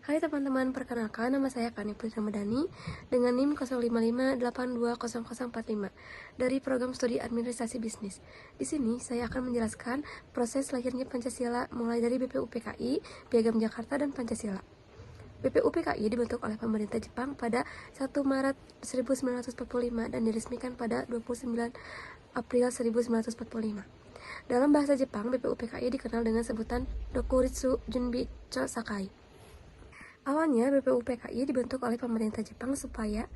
Hai teman-teman, perkenalkan nama saya Fani Putri Ramadhani dengan NIM 0558200045 dari program studi administrasi bisnis. Di sini saya akan menjelaskan proses lahirnya Pancasila mulai dari BPUPKI, Piagam Jakarta, dan Pancasila. BPUPKI dibentuk oleh pemerintah Jepang pada 1 Maret 1945 dan diresmikan pada 29 April 1945. Dalam bahasa Jepang, BPUPKI dikenal dengan sebutan Dokuritsu Junbicho Sakai. Awalnya, BPUPKI dibentuk oleh pemerintah Jepang supaya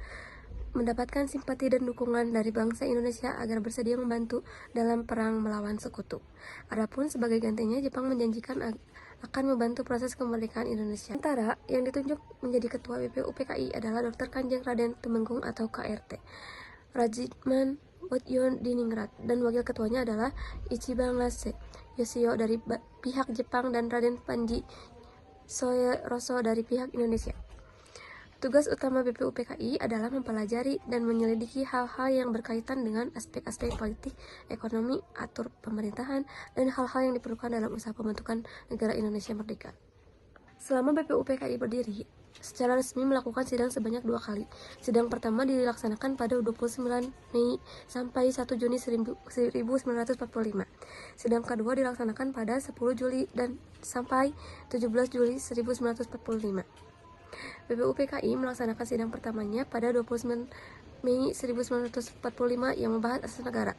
mendapatkan simpati dan dukungan dari bangsa Indonesia agar bersedia membantu dalam perang melawan sekutu. Adapun sebagai gantinya, Jepang menjanjikan akan membantu proses kemerdekaan Indonesia. Sementara yang ditunjuk menjadi ketua BPUPKI adalah Dr. Kanjeng Raden Tumenggung atau KRT Rajiman Wotyon Diningrat, dan wakil ketuanya adalah Ichiban Nase Yoshio dari pihak Jepang dan Raden Panji Soeroso dari pihak Indonesia. Tugas utama BPUPKI adalah mempelajari dan menyelidiki hal-hal yang berkaitan dengan aspek-aspek politik, ekonomi, atur pemerintahan, dan hal-hal yang diperlukan dalam usaha pembentukan negara Indonesia merdeka. Selama BPUPKI berdiri, secara resmi melakukan sidang sebanyak 2 kali. Sidang pertama dilaksanakan pada 29 Mei sampai 1 Juni 1945. Sidang kedua dilaksanakan pada 10 Juli dan sampai 17 Juli 1945. BPUPKI melaksanakan sidang pertamanya pada 29 Mei 1945 yang membahas asas negara.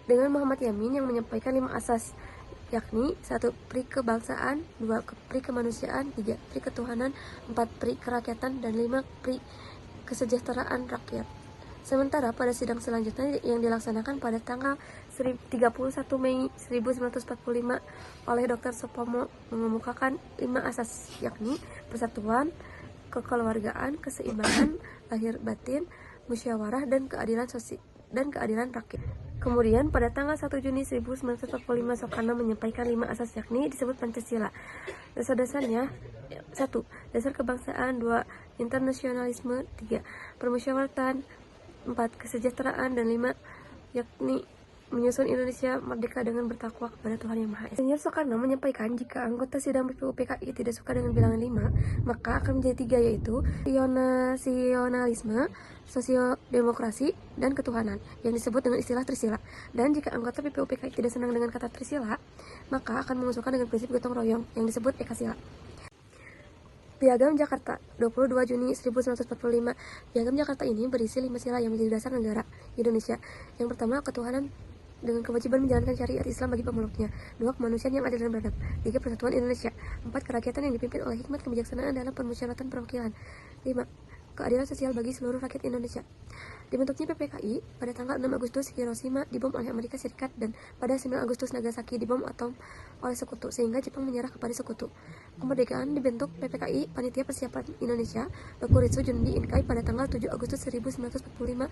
Dengan Muhammad Yamin yang menyampaikan 5 asas, yakni 1. Pri kebangsaan, 2. Pri kemanusiaan, 3. Pri ketuhanan, 4. Pri kerakyatan, dan 5. Pri kesejahteraan rakyat. Sementara pada sidang selanjutnya yang dilaksanakan pada tanggal 31 Mei 1945 oleh Dr. Supomo mengemukakan 5 asas, yakni persatuan, kekeluargaan, keseimbangan lahir batin, musyawarah, dan keadilan sosial dan keadilan rakyat. Kemudian pada tanggal 1 Juni 1945 Soekarno menyampaikan 5 asas, yakni disebut Pancasila. Dasar-dasarnya: 1. Dasar kebangsaan, 2. Internasionalisme, 3. Permusyawaratan, 4. Kesejahteraan, dan 5. yakni menyusun Indonesia merdeka dengan bertakwa kepada Tuhan Yang Maha Esa. Insinyur Soekarno menyampaikan jika anggota sidang BPUPKI tidak suka dengan bilangan 5, maka akan menjadi 3, yaitu nasionalisme, sosiodemokrasi, dan ketuhanan, yang disebut dengan istilah Trisila. Dan jika anggota BPUPKI tidak senang dengan kata Trisila, maka akan mengusulkan dengan prinsip gotong royong, yang disebut Ekasila. Piagam Jakarta, 22 Juni 1945. Piagam Jakarta ini berisi 5 sila yang menjadi dasar negara Indonesia. Yang pertama, ketuhanan dengan kewajiban menjalankan syariat Islam bagi pemeluknya. 2. Kemanusiaan yang adil dan beradab. 3. Persatuan Indonesia. 4. Kerakyatan yang dipimpin oleh hikmat kebijaksanaan dalam permusyawaratan perwakilan. 5. Keadilan sosial bagi seluruh rakyat Indonesia. Dibentuknya PPKI pada tanggal 6 Agustus Hiroshima dibom oleh Amerika Serikat, dan pada 9 Agustus Nagasaki dibom atom oleh sekutu, sehingga Jepang menyerah kepada sekutu. Kemerdekaan dibentuk PPKI Panitia Persiapan Indonesia Dokuritsu Junbi Inkai pada tanggal 7 Agustus 1945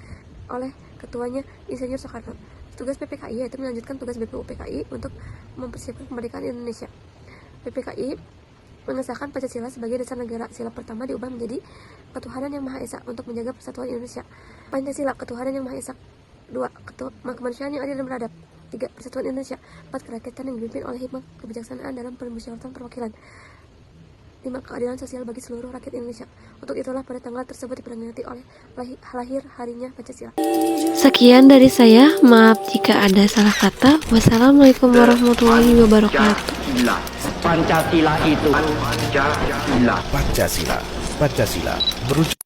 oleh ketuanya Insinyur Soekarno. Tugas PPKI yaitu melanjutkan tugas BPUPKI untuk mempersiapkan kemerdekaan Indonesia. PPKI mengesahkan Pancasila sebagai dasar negara. Sila pertama diubah menjadi ketuhanan yang Maha Esa untuk menjaga persatuan Indonesia. Pancasila, ketuhanan yang Maha Esa. 2. Kemanusiaan yang adil dan beradab. 3. Persatuan Indonesia. 4. Kerakyatan yang dipimpin oleh hikmat kebijaksanaan dalam permusyawaratan perwakilan. 5. Keadilan sosial bagi seluruh rakyat Indonesia. Untuk itulah pada tanggal tersebut diperingati oleh lahir harinya Pancasila. Sekian dari saya, maaf jika ada salah kata. Wassalamualaikum warahmatullahi wabarakatuh. Pancasila itu Pancasila berujuk